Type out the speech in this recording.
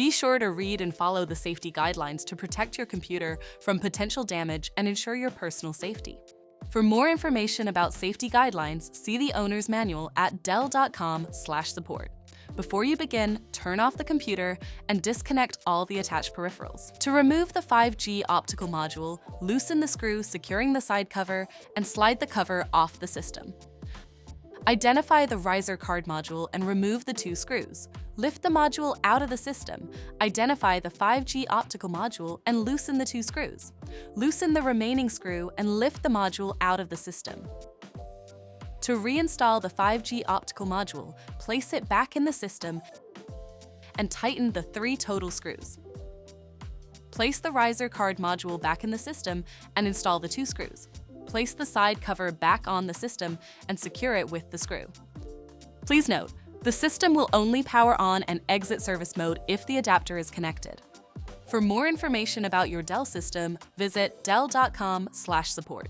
Be sure to read and follow the safety guidelines to protect your computer from potential damage and ensure your personal safety. For more information about safety guidelines, see the owner's manual at dell.com/support. Before you begin, turn off the computer and disconnect all the attached peripherals. To remove the 5G optical module, loosen the screw securing the side cover and slide the cover off the system. Identify the riser card module and remove the 2 screws. Lift the module out of the system. Identify the 5G optical module and loosen the 2 screws. Loosen the remaining screw and lift the module out of the system. To reinstall the 5G optical module, place it back in the system and tighten the 3 total screws. Place the riser card module back in the system and install the 2 screws. Place the side cover back on the system and secure it with the screw. Please note, the system will only power on and exit service mode if the adapter is connected. For more information about your Dell system, visit dell.com/support.